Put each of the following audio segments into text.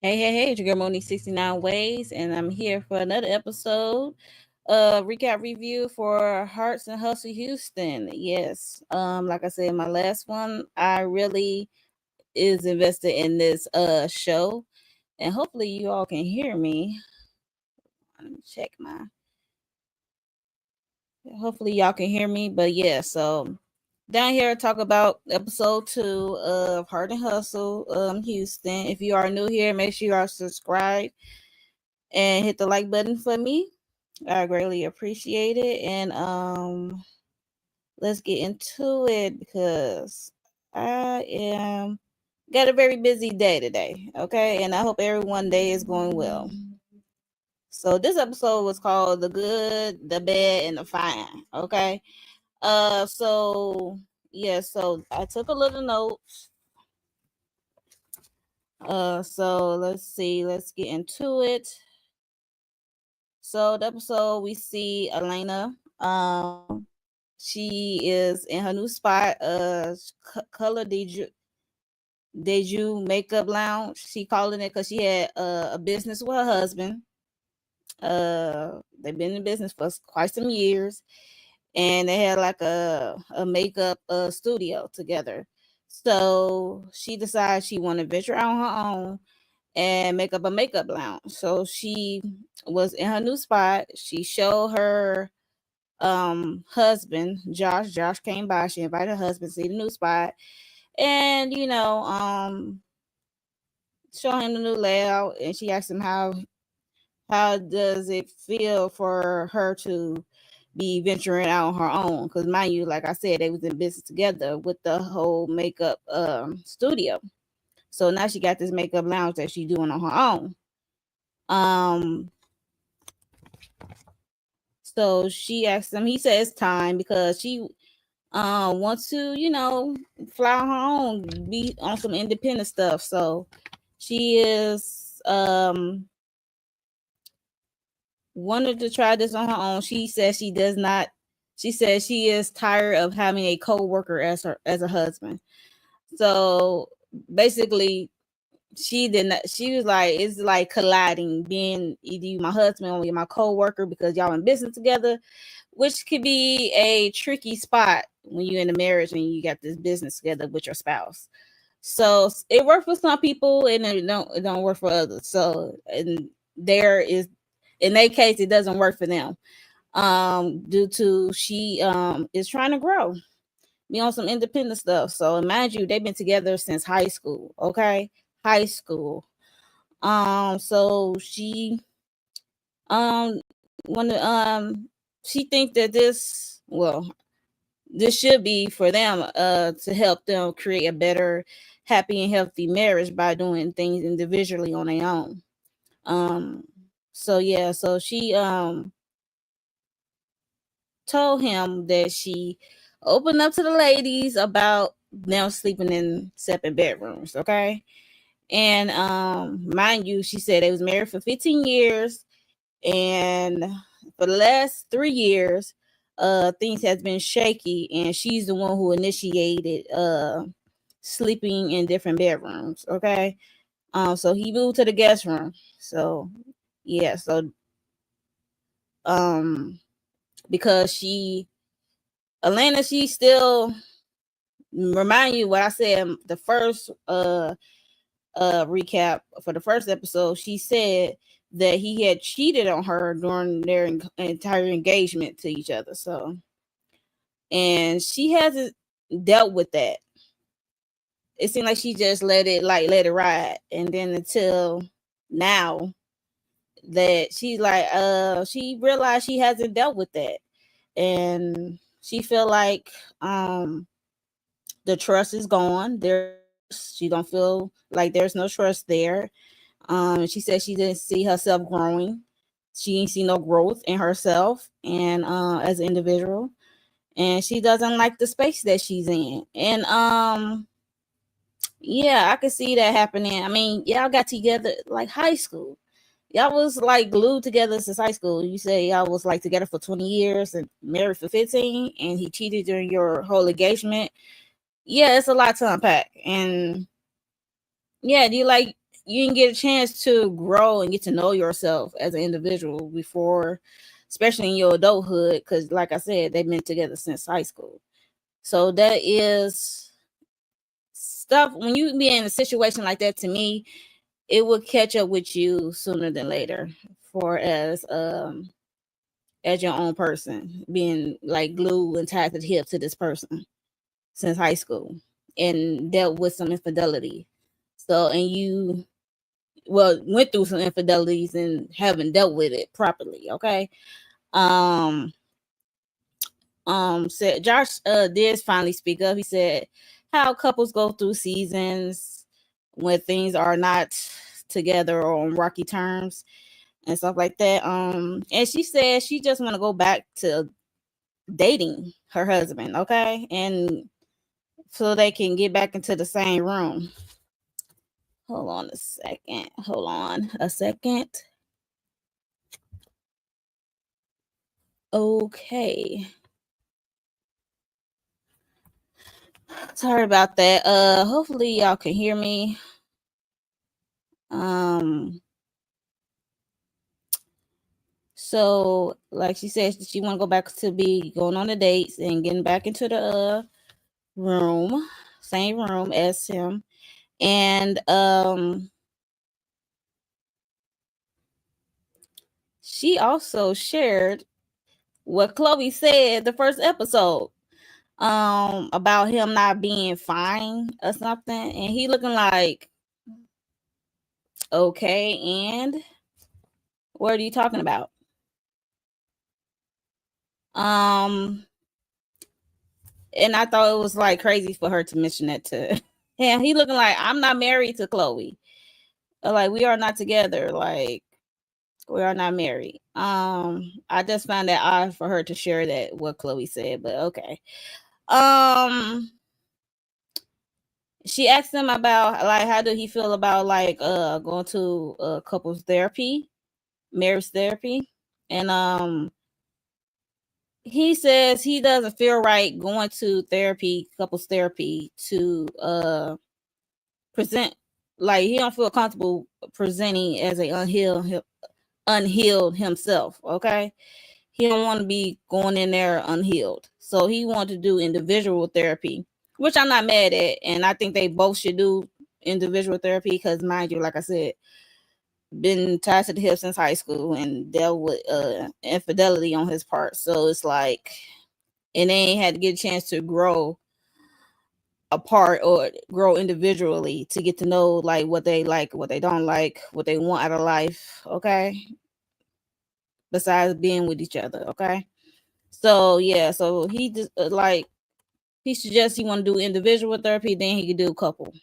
Hey, it's your girl Moni 69 Ways, and I'm here for another episode recap review for Hearts and Hustle Houston. Yes. Like I said, my last one, I really is invested in this show, and hopefully you all can hear me. Let me check my hopefully y'all can hear me. But yeah, so down here talk about episode 2 of Heart and Hustle Houston. If you are new here, make sure you are subscribed and hit the like button for me. I greatly appreciate it. And let's get into it because I am got a very busy day today. Okay, and I hope everyone day is going well. So this episode was called The Good, the Bad, and the Fine. Okay. So yeah, so I took a little notes. So let's see, let's get into it. So the episode we see Alaina. She is in her new spot, Color Deju Makeup Lounge. She calling it because she had a business with her husband. They've been in business for quite some years, and they had like a makeup studio together. So she decided she wanted to venture out on her own and make up a makeup lounge. So she was in her new spot. She showed her husband Josh came by. She invited her husband to see the new spot, and show him the new layout. And she asked him how does it feel for her to be venturing out on her own, because mind you, like I said, they was in business together with the whole makeup studio. So now she got this makeup lounge that she's doing on her own. um so she asked him, he said it's time because she wants to, fly on her own, be on some independent stuff. So she is wanted to try this on her own. She says she does not. She says she is tired of having a co-worker as a husband. So basically, she did not. She was like, it's like colliding, being either you my husband or you my co-worker because y'all in business together, which could be a tricky spot when you're in a marriage and you got this business together with your spouse. So it worked for some people and it don't work for others. So and there is in that case it doesn't work for them. Due to she is trying to grow, be on some independent stuff. So mind you, they've been together since high school, okay? High school. So she wanna she think that this should be for them to help them create a better, happy and healthy marriage by doing things individually on their own. Um so yeah, so she told him that she opened up to the ladies about them sleeping in separate bedrooms, okay? And mind you, she said they was married for 15 years, and for the last 3 years, things has been shaky, and she's the one who initiated sleeping in different bedrooms, okay? So he moved to the guest room. So yeah, so um because she still remind you what I said the first recap for the first episode. She said that he had cheated on her during their entire engagement to each other. So, and she hasn't dealt with that. It seemed like she just let it ride, and then until now that she's like she realized she hasn't dealt with that, and she feel like the trust is gone. She don't feel like there's no trust there. She said she didn't see herself growing. She didn't see no growth in herself and as an individual, and she doesn't like the space that she's in. And yeah, I could see that happening. I mean, y'all got together like high school. Y'all was like glued together since high school. You say y'all was like together for 20 years and married for 15, and he cheated during your whole engagement. Yeah, it's a lot to unpack. And yeah, do you like you didn't get a chance to grow and get to know yourself as an individual before, especially in your adulthood, because like I said, they've been together since high school. So that is stuff. When you be in a situation like that, to me, it will catch up with you sooner than later, for as your own person, being like glued and tied to the hip to this person since high school and dealt with some infidelity. So, and you, well, went through some infidelities and haven't dealt with it properly. Okay. Um, said Josh did finally speak up. He said how couples go through seasons when things are not together or on rocky terms and stuff like that. And she said she just want to go back to dating her husband, okay? And so they can get back into the same room. Hold on a second. Hold on a second. Okay. Sorry about that. Hopefully y'all can hear me. So like she said, she want to go back to be going on the dates and getting back into the room, same room as him. And she also shared what Chloe said the first episode about him not being fine or something, and he looking like, okay, and what are you talking about? And I thought it was like crazy for her to mention that to him. He looking like, I'm not married to Chloe. Like, we are not together. Like, we are not married. I just found that odd for her to share that what Chloe said, but okay. She asked him about like how did he feel about like going to couples therapy, marriage therapy, and he says he doesn't feel right going to therapy, couples therapy, to present, like he don't feel comfortable presenting as a unhealed himself. Okay, he don't want to be going in there unhealed, so he wanted to do individual therapy, which I'm not mad at, and I think they both should do individual therapy because, mind you, like I said, been tied to the hip since high school and dealt with infidelity on his part. So it's like, and they ain't had to get a chance to grow apart or grow individually to get to know like what they like, what they don't like, what they want out of life. Okay, besides being with each other. Okay, so yeah, so he just like he suggests he want to do individual therapy, then he could do couple.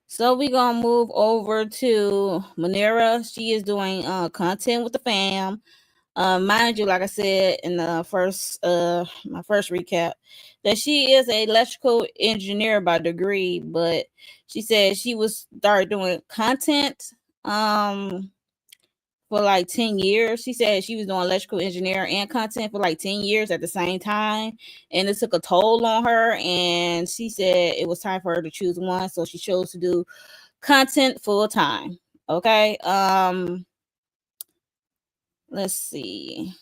So we gonna move over to Muneera. She is doing content with the fam. Mind you, like I said in the first my first recap, that she is a electrical engineer by degree, but she said she was started doing content for like 10 years. She said she was doing electrical engineer and content for like 10 years at the same time. And it took a toll on her. And she said it was time for her to choose one. So she chose to do content full time. Okay. Let's see.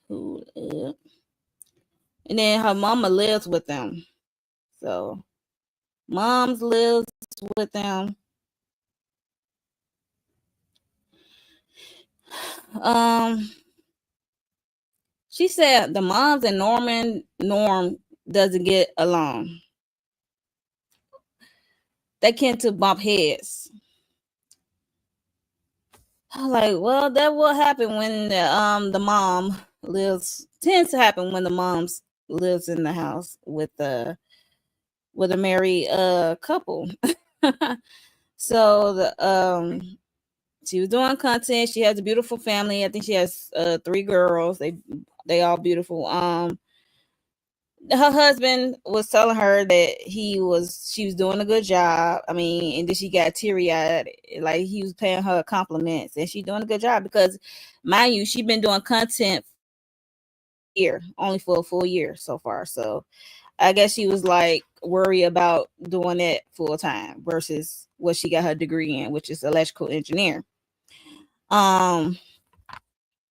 And then her mama lives with them. So mom's lives with them. She said the moms and Norm doesn't get along. They tend to bump heads. I was like, well, that will happen when the mom tends to happen when the mom's lives in the house with a married couple. So she was doing content. She has a beautiful family. I think she has 3 girls. They all beautiful. Her husband was telling her that she was doing a good job. I mean, and then she got teary-eyed, like he was paying her compliments, and she doing a good job because, mind you, she been doing content year, only for a full year so far. So I guess she was like worried about doing that full time versus what she got her degree in, which is electrical engineer. Um,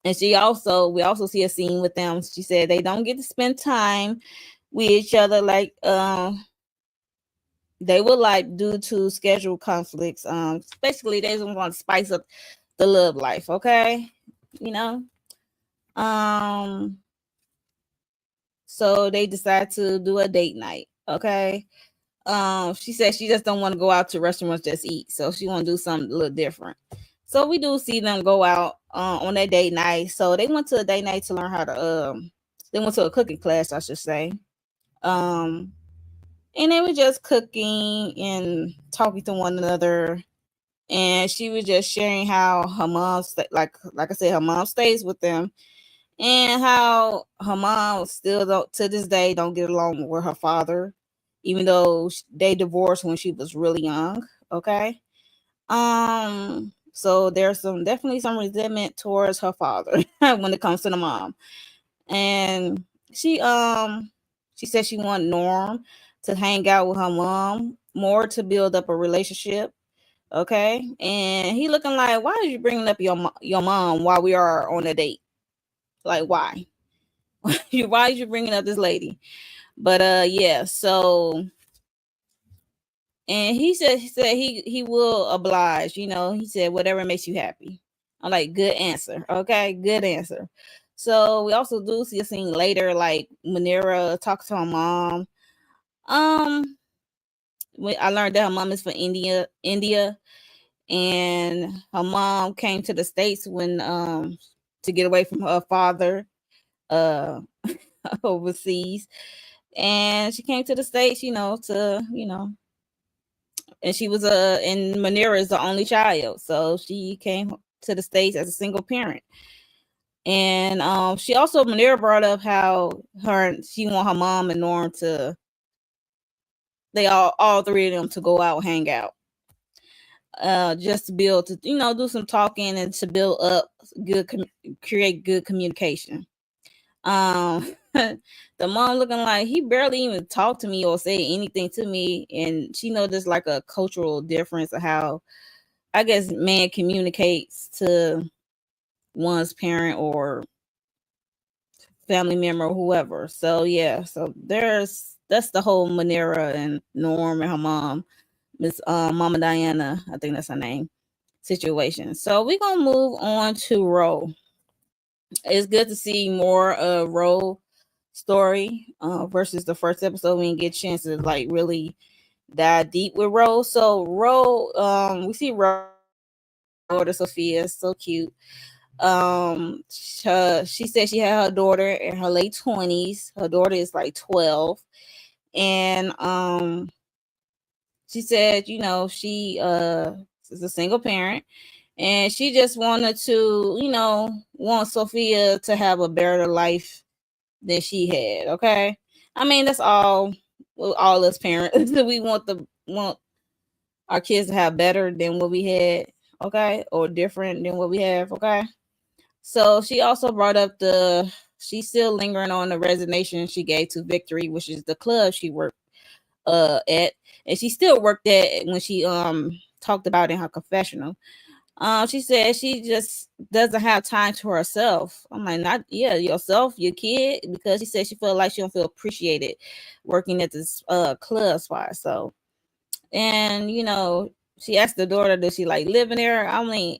and we also see a scene with them. She said they don't get to spend time with each other like they would like due to schedule conflicts. Basically they just want to spice up the love life, okay? You know? Um so they decide to do a date night, okay? She said she just don't want to go out to restaurants just eat, so she want to do something a little different. So we do see them go out on that date night. So they went to a date night to learn how to they went to a cooking class, I should say. Um and they were just cooking and talking to one another. And she was just sharing how her mom, like I said, her mom stays with them, and how her mom still don't to this day don't get along with her father, even though they divorced when she was really young. Okay, so there's definitely some resentment towards her father when it comes to the mom, and she she said she want Norm to hang out with her mom more to build up a relationship. Okay, and he looking like, why are you bringing up your mom while we are on a date? Like, why? Why are you bringing up this lady? But yeah. So, and he said he will oblige. You know, he said whatever makes you happy. I'm like, good answer. Okay, good answer. So we also do see a scene later, like Muneera talks to her mom. Um, when I learned that her mom is from India, and her mom came to the States when to get away from her father uh overseas, and she came to the States, and she was and Muneera is the only child, so she came to the States as a single parent. And she also Muneera brought up how she want her mom and Norm to they all three of them to go out and hang out, just to build to do some talking and to build up create good communication. The mom looking like he barely even talked to me or say anything to me, and she know there's like a cultural difference of how I guess man communicates to one's parent or family member or whoever. So yeah, so that's the whole Muneera and Norm and her mom, Miss Mama Diana, I think that's her name, situation. So we're gonna move on to Ro. It's good to see more of Ro story versus the first episode. We didn't get a chance to like really dive deep with Ro. So Ro, we see Ro daughter Sophia, so cute. She said she had her daughter in her late 20s. Her daughter is like 12, and she said, she is a single parent, and she just wanted to, want Sophia to have a better life than she had. Okay, I mean that's all us parents. We want our kids to have better than what we had. Okay, or different than what we have. Okay, so she also brought up she's still lingering on the resignation she gave to Victory, which is the club she worked at, and she still worked at when she talked about in her confessional. She said she just doesn't have time to herself. I'm like, not yourself, your kid, because she said she felt like she don't feel appreciated working at this club spot. So, and she asked the daughter, does she like living there? I mean,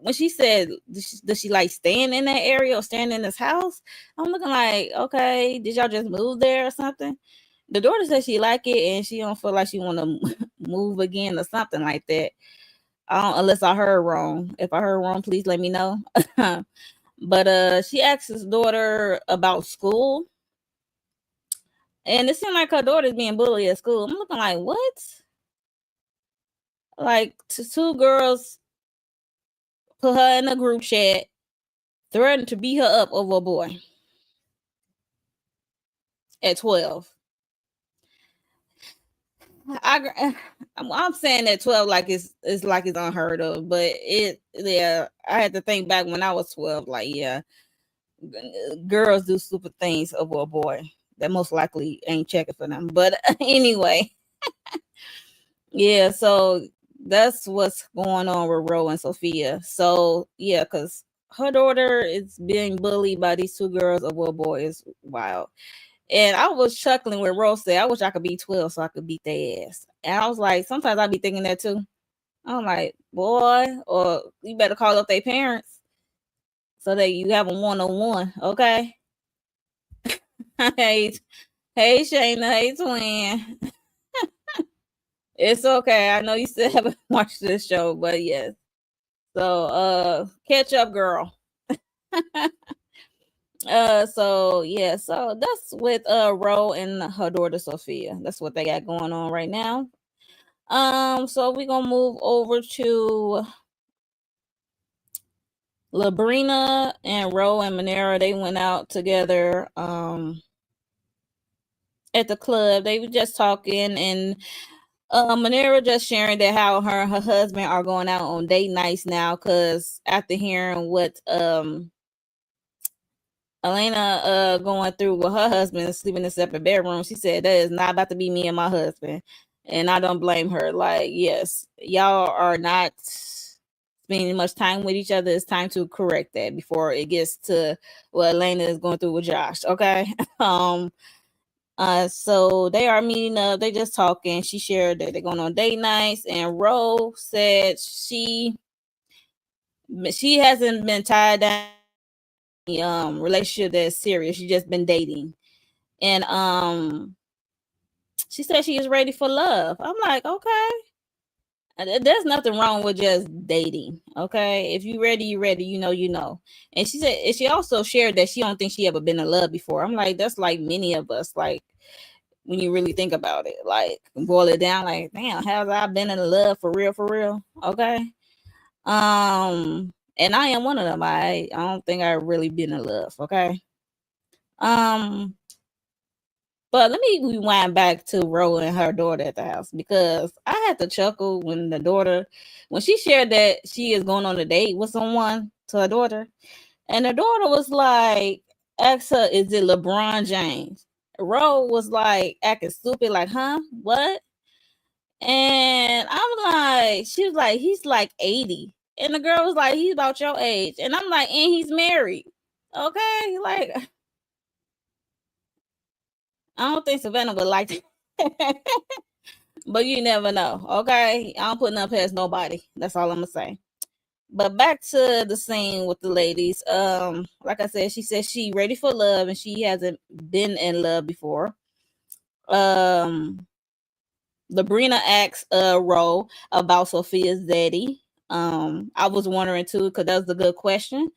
when she said, does she like staying in that area or staying in this house? I'm looking like, okay, did y'all just move there or something? The daughter said she like it and she don't feel like she want to move again or something like that. I don't, unless I heard wrong. If I heard wrong, please let me know. But she asked his daughter about school, and it seemed like her daughter's being bullied at school. I'm looking like, what? Like two girls put her in a group chat, threatened to beat her up over a boy at 12. I'm saying at 12 like it's like it's unheard of, but I had to think back when I was 12. Like, yeah, girls do stupid things over a boy that most likely ain't checking for them. But anyway, yeah, so that's what's going on with Ro and Sophia. So yeah, because her daughter is being bullied by these two girls over a boy is wild. And I was chuckling when Rose said, I wish I could be 12 so I could beat their ass. And I was like, sometimes I be thinking that too. I'm like, boy, or you better call up their parents so that you have a one-on-one, okay? hey, hey, Shayna, hey, twin. It's okay. I know you still haven't watched this show, but yes. So, catch up, girl. So yeah, so that's with Ro and her daughter Sophia. That's what they got going on right now. So we're gonna move over to Labrina and Ro and Muneera. They went out together at the club. They were just talking, and Muneera just sharing that how her and her husband are going out on date nights now, because after hearing what Alaina going through with her husband sleeping in separate bedrooms, she said that is not about to be me and my husband. And I don't blame her. Like, yes, y'all are not spending much time with each other. It's time to correct that before it gets to what Alaina is going through with Josh. Okay. So they are meeting up, they just talking. She shared that they're going on date nights, and Ro said she hasn't been tied down relationship that's serious. She just been dating. And she said she is ready for love. I'm like, okay. There's nothing wrong with just dating. Okay. If you ready, you ready, you know. And she said, and she also shared that she don't think she ever been in love before. I'm like, that's like many of us, like when you really think about it, like boil it down, like, damn, have I been in love for real, for real? Okay. And I am one of them. I don't think I really been in love. Okay. Um, but let me rewind back to Ro and her daughter at the house, because I had to chuckle when when she shared that she is going on a date with someone to her daughter, and her daughter was like, asked her, "Is it LeBron James?" Ro was like acting stupid, like, "Huh? What?" And I'm like, she was like, "He's like 80," and the girl was like, "He's about your age," and I'm like, "And he's married." Okay, like I don't think Savannah would like that. But you never know. Okay. I don't put nothing past nobody. That's all I'm gonna say. But back to the scene with the ladies. Like I said, she said she ready for love and she hasn't been in love before. Um Labrina asked Ro about Sophia's daddy. I was wondering too, because that was a good question.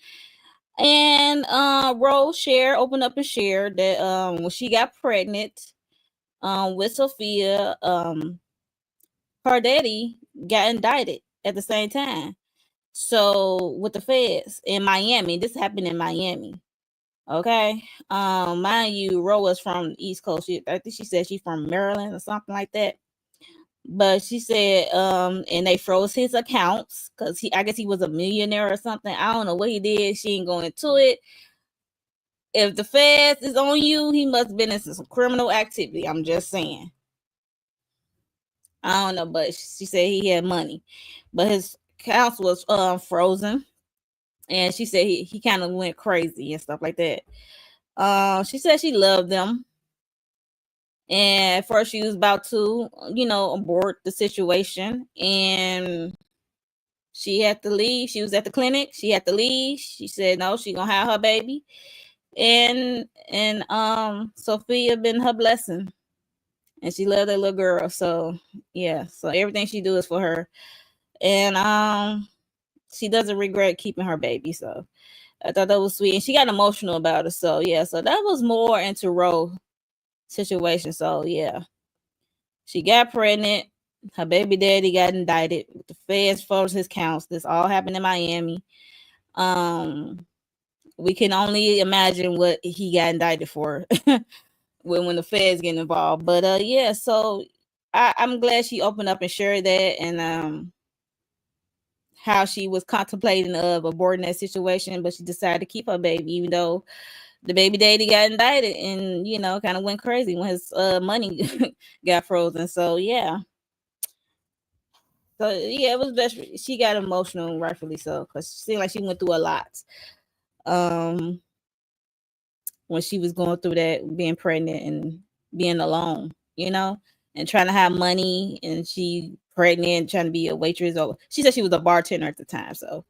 And Ro opened up and shared that when she got pregnant with Sophia, her daddy got indicted at the same time. So with the feds in Miami, this happened in Miami. Okay. Mind you, Ro was from the East Coast. I think she said she's from Maryland or something like that. But she said, and they froze his accounts because I guess he was a millionaire or something. I don't know what he did. She ain't going into it. If the feds is on you, he must have been in some criminal activity. I'm just saying. I don't know, but she said he had money, but his accounts was frozen, and she said he kind of went crazy and stuff like that. She said she loved them, and at first she was about to, abort the situation, and she had to leave. She was at the clinic. She had to leave. She said no, she gonna have her baby, and Sophia been her blessing, and she loved that little girl. So yeah, so everything she do is for her, and she doesn't regret keeping her baby. So I thought that was sweet, and she got emotional about it. So yeah, so that was more into Ro situation. So yeah, she got pregnant. Her baby daddy got indicted. The feds froze his counts. This all happened in Miami. Um, we can only imagine what he got indicted for when the feds get involved. But yeah, so I'm glad she opened up and shared that, and how she was contemplating of aborting that situation, but she decided to keep her baby, even though the baby daddy got indicted and kind of went crazy when his money got frozen. So yeah. So yeah, it was best. She got emotional, rightfully so, because she seemed like she went through a lot. Um, when she was going through that, being pregnant and being alone, and trying to have money, and she pregnant, trying to be a waitress, or she said she was a bartender at the time. So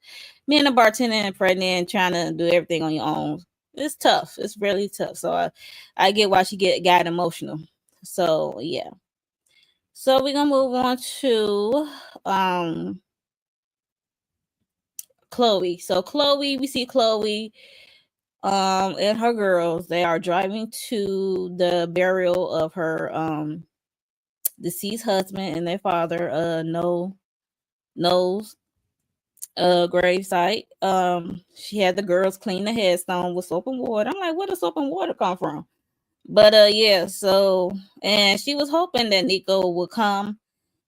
being a bartender and pregnant, trying to do everything on your own, it's tough. It's really tough. So I get why she got emotional. So yeah. So we're gonna move on to Chloe. So Chloe, we see Chloe and her girls. They are driving to the burial of her deceased husband and their father, Noel's grave site. She had the girls clean the headstone with soap and water. I'm like, where does soap and water come from? But yeah, so, and she was hoping that Nico would come.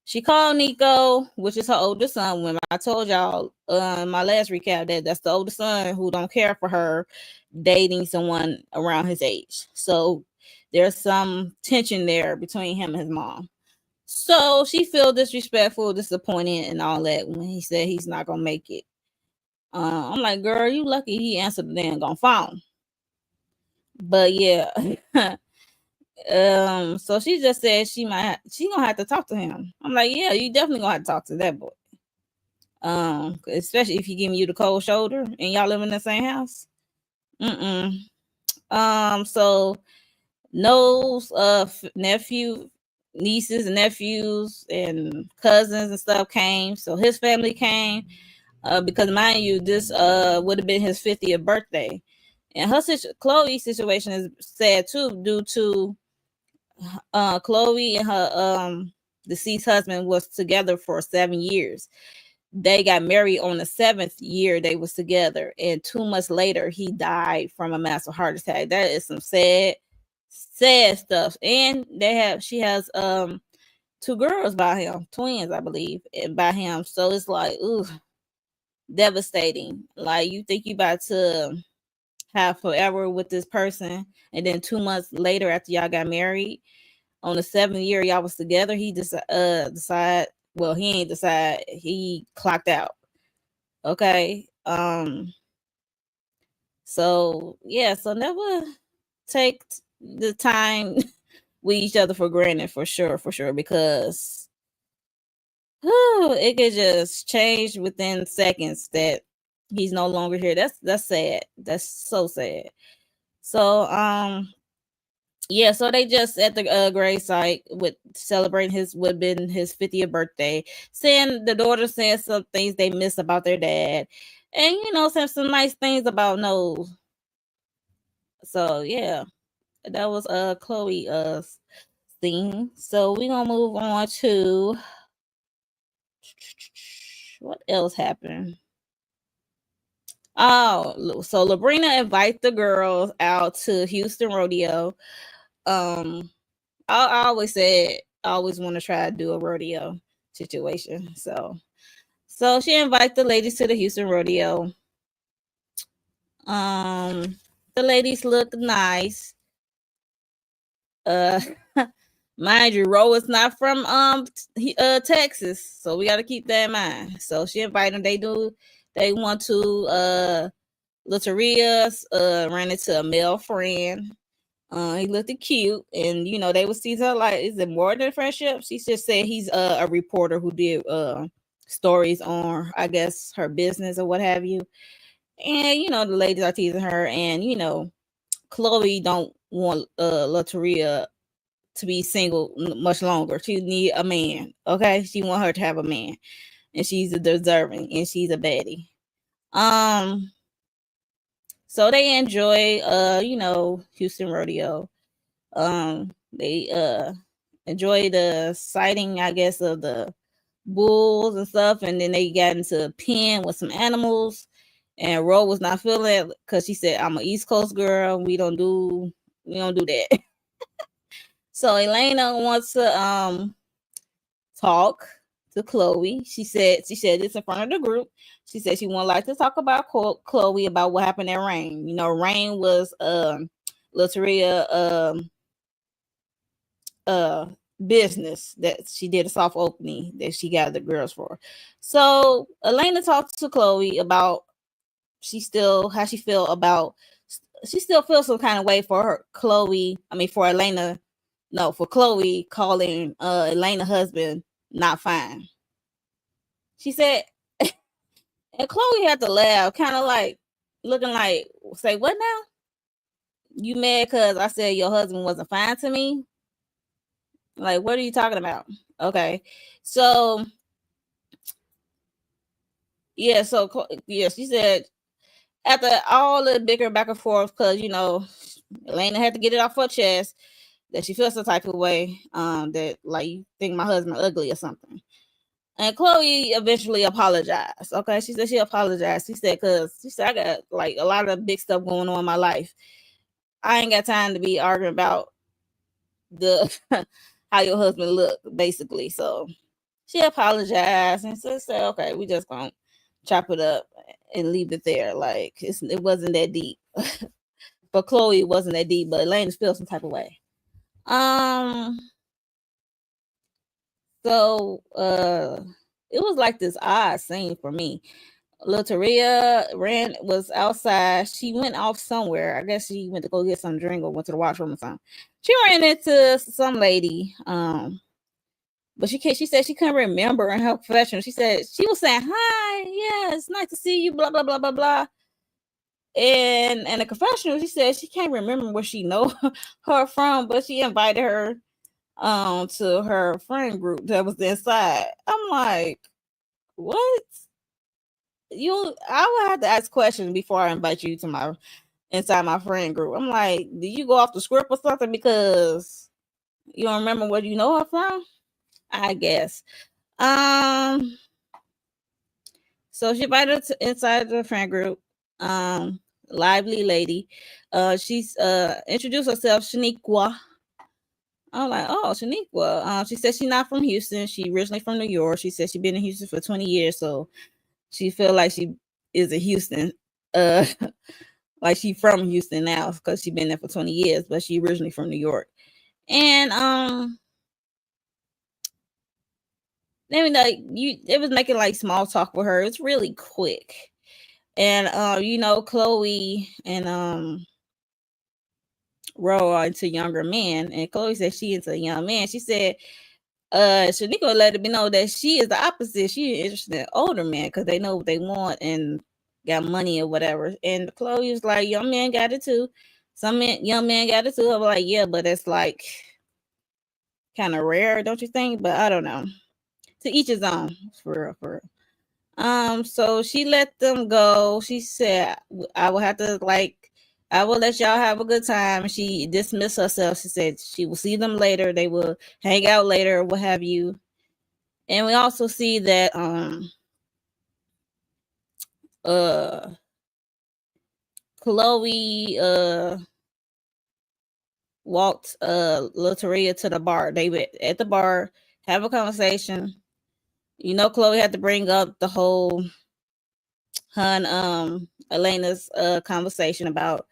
She called Nico, which is her oldest son. When I told y'all my last recap that that's the oldest son who don't care for her dating someone around his age. So there's some tension there between him and his mom. So she feel disrespectful, disappointed, and all that when he said he's not gonna make it. I'm like, girl, you lucky he answered the damn phone. But yeah. So she just said she gonna have to talk to him. I'm like, yeah, you definitely gonna have to talk to that boy. Especially if he giving you the cold shoulder and y'all live in the same house. So Noel's nieces and nephews and cousins and stuff came. So his family came. Because mind you, this would have been his 50th birthday. And Chloe's situation is sad too, due to Chloe and her deceased husband was together for 7 years. They got married on the 7th year they was together, and 2 months later he died from a massive heart attack. That is some sad stuff. And she has 2 girls by him, twins, I believe, by him. So it's like, ooh, devastating. Like, you think you about to have forever with this person, and then 2 months later after y'all got married, on the 7th year y'all was together, he just decide. Well, he ain't decide. He clocked out. Okay. So yeah. So never take the time with each other for granted, for sure, because it could just change within seconds that he's no longer here. That's sad. That's so sad. So yeah, so they just at the grave site with celebrating would have been his 50th birthday, saying the daughter saying some things they miss about their dad, and saying some nice things about Noel. So yeah, that was Chloe thing. So we're gonna move on to what else happened. Oh, so Labrina invites the girls out to Houston Rodeo. I always said I always want to try to do a rodeo situation. So she invited the ladies to the Houston Rodeo. The ladies look nice. Uh Mind you, Ro is not from Texas, so we got to keep that in mind. So she invited them. They want to Lotteria ran into a male friend. He looked cute, and they would see her like, is it more than friendship? She just said he's a reporter who did stories on, I guess, her business or what have you. And the ladies are teasing her, and Chloe don't want Lotteria to be single much longer. She need a man. Okay, she want her to have a man, and she's a deserving, and she's a baddie. So they enjoy Houston Rodeo. They enjoy the sighting, I guess, of the bulls and stuff, and then they got into a pen with some animals. And Ro was not feeling it because she said, "I'm an East Coast girl. We don't do that." So Alaina wants to talk to Chloe. She said this in front of the group. She said she would like to talk about Chloe about what happened at Rain. You know, Rain was Lataria business that she did a soft opening that she got the girls for. So Alaina talked to Chloe about how she feel about she still feels some kind of way for Alaina. No, for Chloe calling Alaina husband not fine. She said, and Chloe had to laugh, kind of like looking like, say what now? You mad because I said your husband wasn't fine to me? Like, what are you talking about? Okay, so yeah, she said after all the bicker back and forth, because you know Alaina had to get it off her chest that she feels some type of way, that like you think my husband ugly or something. And Chloe eventually apologized. Okay, she said she apologized. She said I got like a lot of big stuff going on in my life. I ain't got time to be arguing about the how your husband look, basically. So she apologized and said, okay, we just gonna chop it up and leave it there. Like it wasn't that deep. For Chloe, it wasn't that deep, but Alaina feels some type of way. So it was like this odd scene for me. Lataria was outside. She went off somewhere. I guess she went to go get some drink or went to the washroom or something. She ran into some lady. But she said she couldn't remember in her profession. She said she was saying, "Hi, yeah, it's nice to see you." Blah blah blah blah blah. And the confessional, she said she can't remember where she know her from, but she invited her to her friend group that was inside. I'm like, what? I would have to ask questions before I invite you to inside my friend group. I'm like, did you go off the script or something because you don't remember where you know her from? I guess. So she invited her inside the friend group. Lively lady. She's introduced herself, Shaniqua. I'm like, oh, Shaniqua. She said she's not from Houston. She originally from New York. She said she's been in Houston for 20 years, so she feel like she is a Houston. Like she from Houston now because she been there for 20 years, but she originally from New York. And it was making like small talk with her. It's really quick. And Chloe and Ro are into younger men, and Chloe said she into a young man. She said Shaniqua let it be know that she is the opposite. She is interested in older men because they know what they want and got money or whatever. And Chloe was like, young men got it too. Young men got it too. I was like, yeah, but it's like kind of rare, don't you think? But I don't know. To each his own, for real. So she let them go. She said, I will have to I will let y'all have a good time. She dismissed herself. She said she will see them later. They will hang out later, what have you. And we also see that Chloe walked Lataria to the bar. They were at the bar, have a conversation. Chloe had to bring up the whole Alaina's conversation about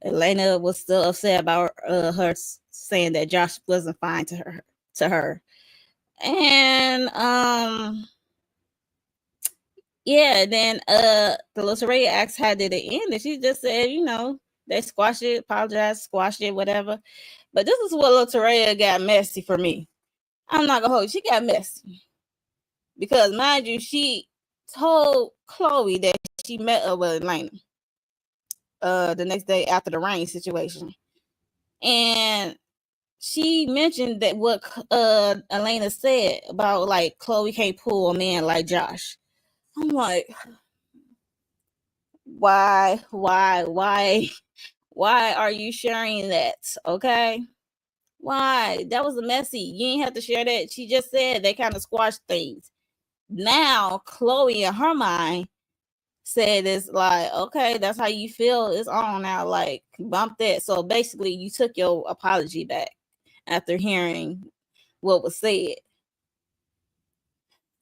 Alaina was still upset about her saying that Josh wasn't fine to her. And then the Lataria asked how did it end, and she just said, they squashed it, apologized, squashed it, whatever. But this is what Lataria got messy for me. I'm not gonna hold you. She got messy because, mind you, she told Chloe that she met up with Alaina the next day after the Rain situation, and she mentioned that what Alaina said about like Chloe can't pull a man like Josh. I'm like, why are you sharing that? Okay, why? That was a messy. You ain't have to share that. She just said they kind of squashed things. Now Chloe in her mind said it's like, okay, that's how you feel. It's on now. Like bump that. So basically, you took your apology back after hearing what was said.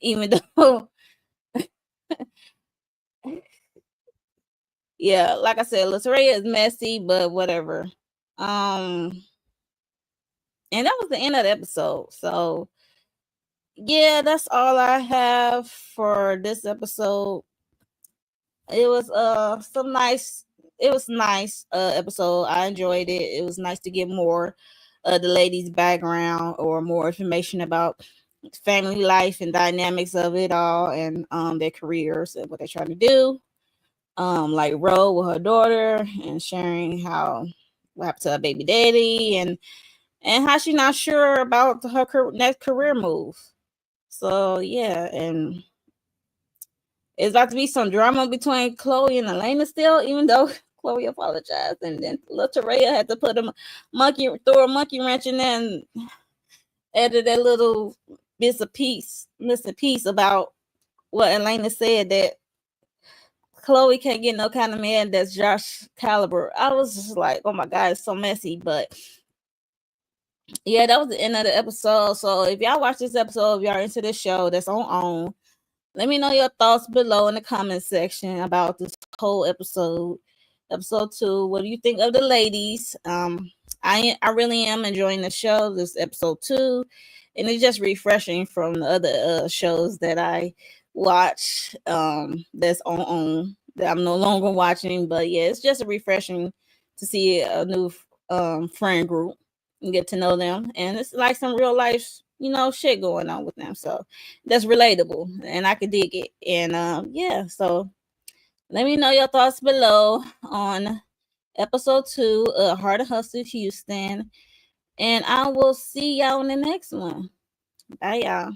even though yeah, like I said, Latoya is messy, but whatever. And that was the end of the episode. So yeah, that's all I have for this episode. It was nice episode. I enjoyed it. It was nice to get more the ladies' background or more information about family life and dynamics of it all, and their careers and what they're trying to do. Like Ro with her daughter and sharing how what happened to her baby daddy, and how she's not sure about her next career move. So yeah, and it's about to be some drama between Chloe and Alaina still, even though Chloe apologized, and then Latoya had to put throw a monkey wrench in there and added that little missing piece about what Alaina said, that Chloe can't get no kind of man that's Josh caliber. I was just like, oh my God, it's so messy. But yeah, that was the end of the episode. So if y'all watch this episode, if y'all into this show that's on, let me know your thoughts below in the comment section about this whole episode. Episode 2. What do you think of the ladies? I really am enjoying the show. This episode 2, and it's just refreshing from the other shows that I watch. That's on that I'm no longer watching. But yeah, it's just refreshing to see a new friend group and get to know them, and it's like some real life shit going on with them, so that's relatable and I could dig it. And yeah, so let me know your thoughts below on episode 2 of Heart of Hustle Houston, and I will see y'all in the next one. Bye, y'all.